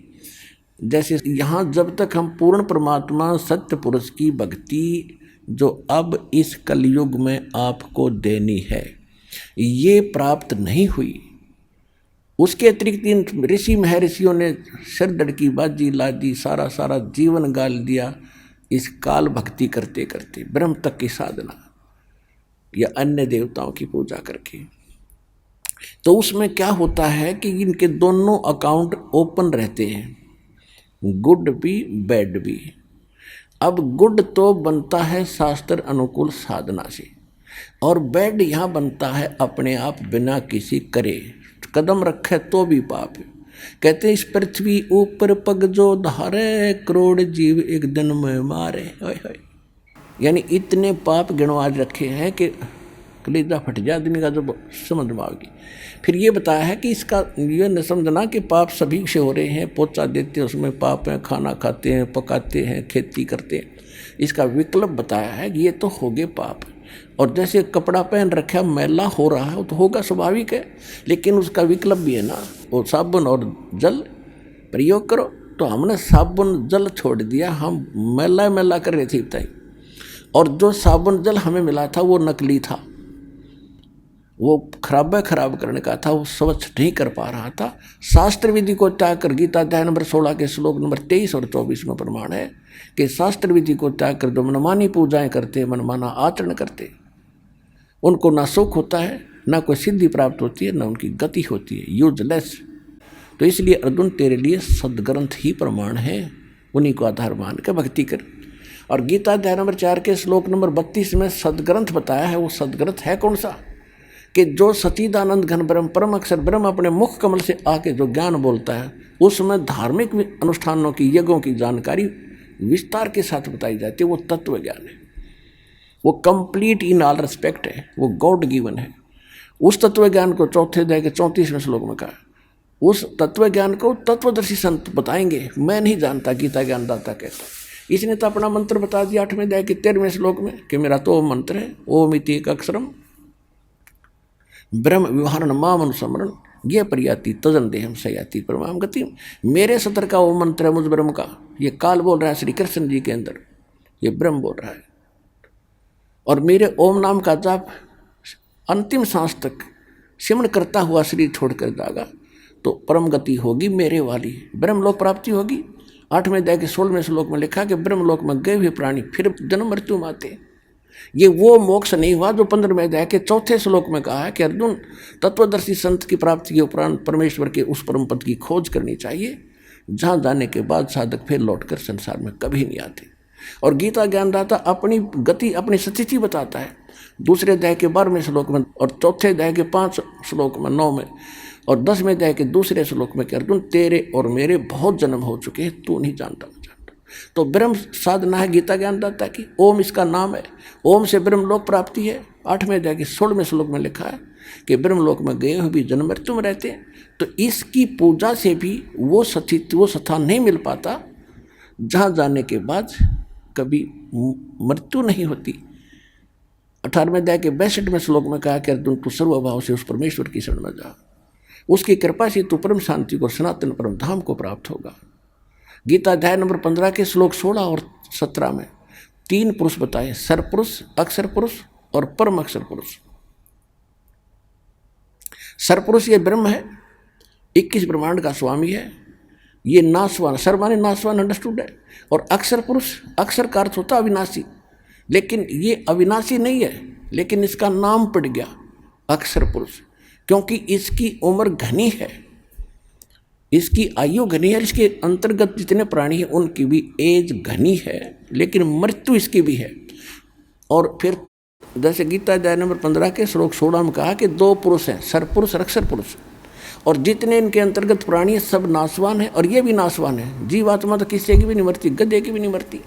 जैसे यहाँ जब तक हम पूर्ण परमात्मा सत्य पुरुष की भक्ति जो अब इस कलयुग में आपको देनी है, ये प्राप्त नहीं हुई, उसके अतिरिक्त इन ऋषि महर्षियों ने सिरदर्द की बाजी ला दी, सारा जीवन गाल दिया इस काल भक्ति करते करते, ब्रह्म तक की साधना या अन्य देवताओं की पूजा करके। तो उसमें क्या होता है कि इनके दोनों अकाउंट ओपन रहते हैं, गुड भी बैड भी। अब गुड तो बनता है शास्त्र अनुकूल साधना से, और बैड यहाँ बनता है अपने आप बिना किसी करे, कदम रखे तो भी पाप। कहते इस पृथ्वी ऊपर पग जो धारे, करोड़ जीव एक दिन में मारे। यानी इतने पाप गिनवा रखे हैं कि कलेजा फट जाए आदमी का जब समझ में आएगी। फिर ये बताया है कि इसका ये न समझना कि पाप सभी से हो रहे हैं, पोचा देते हैं उसमें पाप है, खाना खाते हैं, पकाते हैं, खेती करते हैं, इसका विकल्प बताया है कि ये तो हो गए पाप। और जैसे कपड़ा पहन रखा मैला हो रहा है वो तो होगा, स्वाभाविक है, लेकिन उसका विकल्प भी है ना, वो साबुन और जल प्रयोग करो। तो हमने साबुन जल छोड़ दिया, हम मैला मैला कर रहे थे तय, और जो साबुन जल हमें मिला था वो नकली था, वो खराब करने का था, वो स्वच्छ नहीं कर पा रहा था। शास्त्र विधि को त्याग कर, गीता अध्याय नंबर 16 के श्लोक नंबर 23 और 24 में प्रमाण है कि शास्त्र विधि को त्याग कर जो मनमानी पूजाएं करते, मनमाना आचरण करते, उनको ना सुख होता है, ना कोई सिद्धि प्राप्त होती है, ना उनकी गति होती है, यूजलेस। तो इसलिए अर्जुन तेरे लिए सदग्रंथ ही प्रमाण है, उन्हीं को आधार मान के भक्ति कर। और गीता अध्याय नंबर 4 के श्लोक नंबर 32 में सदग्रंथ बताया है। वो सदग्रंथ है कौन सा? कि जो सच्चिदानंद घन ब्रह्म परम अक्षर ब्रह्म अपने मुख कमल से आके जो ज्ञान बोलता है, उसमें धार्मिक अनुष्ठानों की, यज्ञों की जानकारी विस्तार के साथ बताई जाती है। वो तत्व ज्ञान है, वो कंप्लीट इन ऑल रिस्पेक्ट है, वो गॉड गिवन है। उस तत्व ज्ञान को चौथे अध्याय के 34वें श्लोक में कहा, उस तत्व ज्ञान को तत्वदर्शी संत बताएंगे, मैं नहीं जानता, गीता ज्ञानदाता कहता। इसने तो अपना मंत्र बता दिया 8वें अध्याय के 13वें श्लोक में कि मेरा तो मंत्र है, ओम इति एक अक्षरम ब्रह्म व्यवहारण माम अनुस्मरण ये प्रयाति तजन देहम सयाति परमाम गति। मेरे सतर का वो मंत्र है मुझ ब्रह्म का। ये काल बोल रहा है श्री कृष्ण जी के अंदर, ये ब्रह्म बोल रहा है। और मेरे ओम नाम का जाप अंतिम सांस तक सिमरण करता हुआ शरीर छोड़कर जागा तो परम गति होगी मेरे वाली, ब्रह्मलोक प्राप्ति होगी। 8वें अध्याय के 16वें श्लोक में लिखा कि ब्रह्मलोक में गए हुए प्राणी फिर जन्म मृत्यु में आते। ये वो मोक्ष नहीं हुआ जो 15वें अध्याय के 4थे श्लोक में कहा है कि अर्जुन तत्वदर्शी संत की प्राप्ति के उपरांत परमेश्वर के उस परम पद की खोज करनी चाहिए, जहाँ जाने के बाद साधक फिर लौटकर संसार में कभी नहीं आते। और गीता ज्ञानदाता अपनी गति, अपनी स्थिति बताता है। दूसरे अध्याय के 12वें श्लोक में और चौथे अध्याय के 5 श्लोक में 9 में और 10वें अध्याय के दूसरे श्लोक में कि अर्जुन तेरे और मेरे बहुत जन्म हो चुके हैं, तू नहीं जानता, मैं जानता। तो ब्रह्म साधना है गीता ज्ञानदाता की, ओम इसका नाम है, ओम से ब्रह्मलोक प्राप्ति है। 8वें अध्याय के 16वें श्लोक में लिखा है कि ब्रह्मलोक में गए हुए भी जन्म मृत्यु में रहते हैं। तो इसकी पूजा से भी वो स्थान नहीं मिल पाता जहाँ जाने के बाद कभी मृत्यु नहीं होती। 18वें अध्याय के 62वें श्लोक में कहा कि अर्जुन तू सर्वभाव से उस परमेश्वर की शरण में जा, उसकी कृपा से तू परम शांति को, सनातन परम धाम को प्राप्त होगा। गीता अध्याय नंबर 15 के श्लोक 16 और 17 में 3 पुरुष बताए, सरपुरुष, अक्षर पुरुष और परम अक्षर पुरुष। सरपुरुष ये ब्रह्म है, 21 ब्रह्मांड का स्वामी है, ये नाशवान, सर माने नाशवान अंडरस्टूड है। और अक्षर पुरुष, अक्षर का अर्थ होता अविनाशी, लेकिन ये अविनाशी नहीं है, लेकिन इसका नाम पड़ गया अक्षर पुरुष क्योंकि इसकी उम्र घनी है, इसकी आयु घनी है, इसके अंतर्गत जितने प्राणी हैं उनकी भी एज घनी है, लेकिन मृत्यु इसकी भी है। और फिर जैसे गीता अध्याय नंबर 15 के श्लोक 16 में कहा कि 2 पुरुष हैं, सरपुरुष और अक्षर पुरुष, और जितने इनके अंतर्गत प्राणी सब नाशवान है और ये भी नाशवान है। जीवात्मा तो किसी की भी नहीं मरती, गधे की भी नहीं मरती।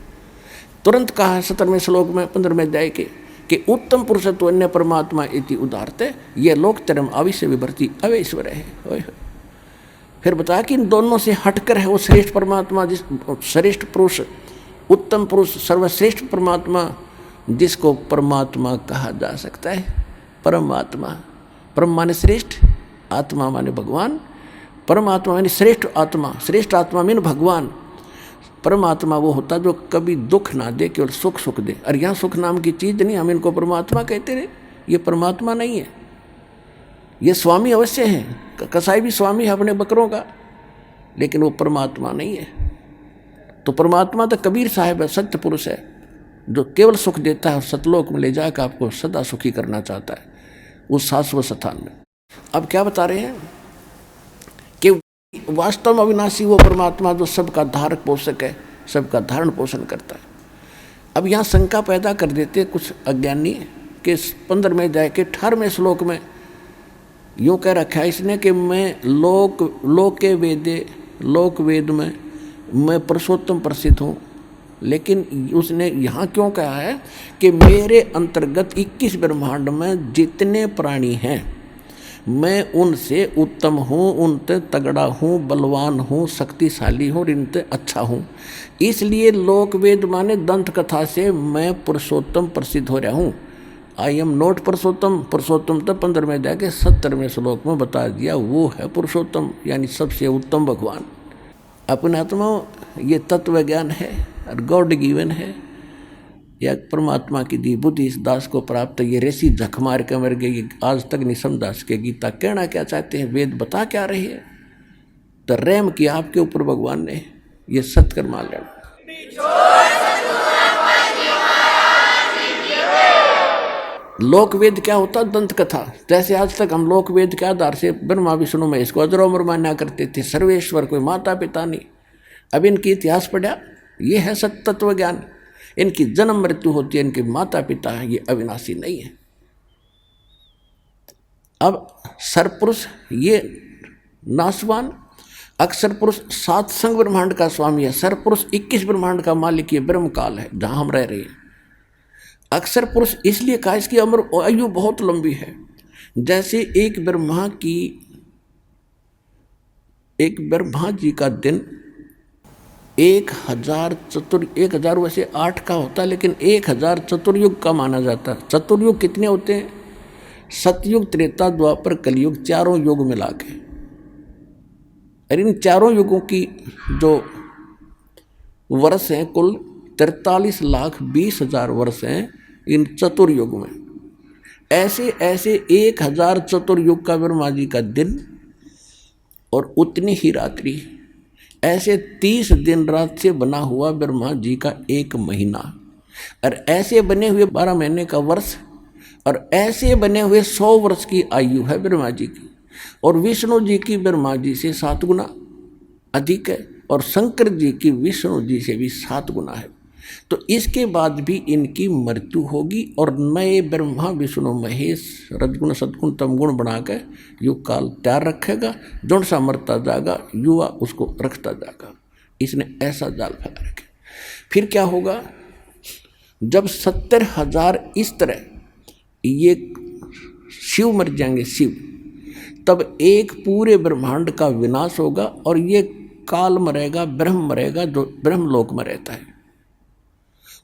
तुरंत कहा है 17वें श्लोक में 15वें अध्याय के कि उत्तम पुरुष तो अन्य परमात्मा इति उदारते ये लोक तरम आविश्य विभर्ति अवेश्वर है। फिर बताया कि इन दोनों से हटकर है वो श्रेष्ठ परमात्मा, जिस श्रेष्ठ पुरुष, उत्तम पुरुष, सर्वश्रेष्ठ परमात्मा जिसको परमात्मा कहा जा सकता है। परमात्मा, परम माने श्रेष्ठ, आत्मा माने भगवान, परमात्मा माने श्रेष्ठ आत्मा, श्रेष्ठ आत्मा माने भगवान। परमात्मा वो होता जो कभी दुख ना दे, केवल सुख सुख दे। और यहाँ सुख नाम की चीज़ नहीं, हम इनको परमात्मा कहते रहे, ये परमात्मा नहीं है। ये स्वामी अवश्य हैं, कसाई भी स्वामी है अपने बकरों का, लेकिन वो परमात्मा नहीं है। तो परमात्मा तो कबीर साहब है, सत्य पुरुष है, जो केवल सुख देता है और सतलोक में ले जाकर आपको सदा सुखी करना चाहता है उस शाश्वत स्थान में। अब क्या बता रहे हैं कि वास्तव में अविनाशी वो परमात्मा जो सबका धारक पोषक है, सबका धारण पोषण करता है। अब यहाँ शंका पैदा कर देते कुछ अज्ञानी कि 15वें अध्याय के 18वें श्लोक में यूँ कह रखा है इसने कि मैं लोक वेद में मैं पुरुषोत्तम प्रसिद्ध हूँ, लेकिन उसने यहाँ क्यों कहा है कि मेरे अंतर्गत 21 ब्रह्मांड में जितने प्राणी हैं मैं उनसे उत्तम हूँ, उनसे तगड़ा हूँ, बलवान हूँ, शक्तिशाली हूँ, इनसे अच्छा हूँ। इसलिए लोक वेद माने दंत कथा से मैं पुरुषोत्तम प्रसिद्ध हो रहा हूँ। आई एम नॉट पुरुषोत्तम, पुरुषोत्तम तो 15वें अध्याय के 70वें श्लोक में बता दिया, वो है पुरुषोत्तम यानी सबसे उत्तम भगवान। अपने आत्मा ये तत्व ज्ञान है और गॉड गिवन है, या परमात्मा की दी बुद्धि इस दास को प्राप्त। ये ऋषि झक मार के मर गई, आज तक निशम दास के गीता कहना क्या चाहते हैं, वेद बता क्या रही है। तो रहम किया आपके ऊपर भगवान ने, ये सत्कर्म मान लेना। लोक वेद क्या होता, दंत कथा। जैसे आज तक हम लोक वेद के आधार से ब्रह्मा विष्णु महेश को अजरोमर मान्या करते थे, सर्वेश्वर कोई माता पिता नहीं। अब इनकी इतिहास पढ़ा, ये है सत्य तत्व ज्ञान। इनकी जन्म मृत्यु होती है, इनके माता पिता है, ये अविनाशी नहीं है। अब सरपुरुष ये नाशवान, अक्षर पुरुष 7 संग ब्रह्मांड का स्वामी है, सरपुरुष 21 ब्रह्मांड का मालिक ये ब्रह्म काल है जहां हम रह रहे हैं। अक्षर पुरुष इसलिए कहा इसकी अमर आयु बहुत लंबी है। जैसे एक ब्रह्मा जी का दिन 1000 वैसे 8 का होता है, लेकिन 1000 चतुर्युग का माना जाता है। चतुर्युग कितने होते हैं, सतयुग त्रेता द्वापर कलयुग, चारों युग मिला के। और इन चारों युगों की जो वर्ष हैं कुल 43,20,000 वर्ष हैं इन चतुर्युग में। ऐसे 1000 चतुर्युग का ब्रह्मा जी का दिन और उतनी ही रात्रि, ऐसे 30 दिन रात से बना हुआ ब्रह्मा जी का 1 महीना, और ऐसे बने हुए 12 महीने का वर्ष, और ऐसे बने हुए 100 वर्ष की आयु है ब्रह्मा जी की। और विष्णु जी की ब्रह्मा जी से 7 गुना अधिक है, और शंकर जी की विष्णु जी से भी 7 गुना है। तो इसके बाद भी इनकी मृत्यु होगी, और नए ब्रह्मा विष्णु महेश रजगुण सदगुण तमगुण बना के युग काल तैयार रखेगा। जौन सा मरता जाएगा युवा उसको रखता जाएगा। इसने ऐसा जाल फैला रखे। फिर क्या होगा, जब 70,000 इस तरह ये शिव मर जाएंगे शिव, तब एक पूरे ब्रह्मांड का विनाश होगा, और ये काल मरेगा, ब्रह्म मरेगा जो ब्रह्मलोक में रहता है।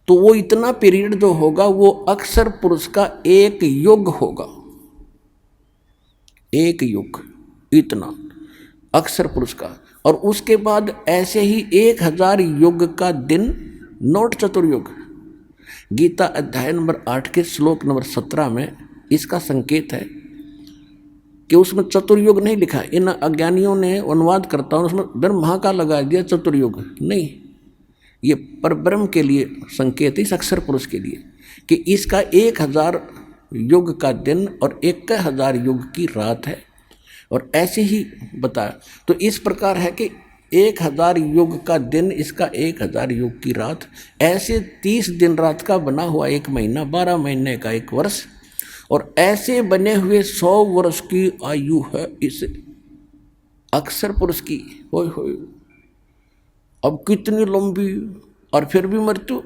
तो वो इतना पीरियड जो होगा वो अक्षर पुरुष का 1 युग होगा। 1 युग इतना अक्षर पुरुष का। और उसके बाद ऐसे ही 1000 युग का दिन, नोट चतुर्युग। गीता अध्याय नंबर 8 के श्लोक नंबर 17 में इसका संकेत है कि उसमें चतुर्युग नहीं लिखा। इन अज्ञानियों ने अनुवाद करता हूँ उसमें ब्रह्मा का लगा दिया चतुर्युग, नहीं, ये परब्रह्म के लिए संकेत है, इस अक्षर पुरुष के लिए, कि इसका 1000 युग का दिन और 1000 युग की रात है। और ऐसे ही बताया। तो इस प्रकार है कि 1000 युग का दिन, इसका 1000 युग की रात, ऐसे 30 दिन रात का बना हुआ 1 महीना, 12 महीने का 1 वर्ष, और ऐसे बने हुए 100 वर्ष की आयु है इस अक्षर पुरुष की। होय होय, अब कितनी लंबी, और फिर भी मृत्यु।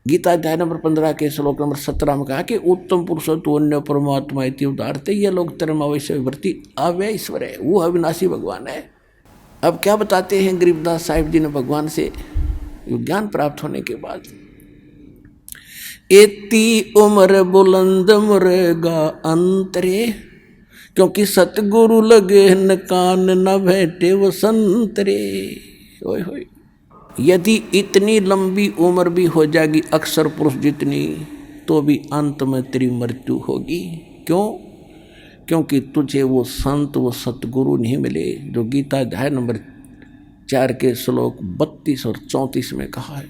गीता अध्याय नंबर 15 के श्लोक नंबर 17 में कहा कि उत्तम पुरुष तो अन्य परमात्मा इति उदाहरते, ये लोग तरमावश्य विवृत्ति अव्यय ईश्वर है, वो अविनाशी भगवान है। अब क्या बताते हैं गरीबदास साहिब जी ने भगवान से ज्ञान प्राप्त होने के बाद, एती उम्र बुलंद मुरेगा अंतरे, क्योंकि सतगुरु लगे न कान न भेटे वो संतरे। ओए होए, यदि इतनी लंबी उम्र भी हो जाएगी अक्षर पुरुष जितनी, तो भी अंत में तेरी मृत्यु होगी। क्यों? क्योंकि तुझे वो संत, वो सतगुरु नहीं मिले जो गीता अध्याय नंबर 4 के श्लोक 32 और 34 में कहा है।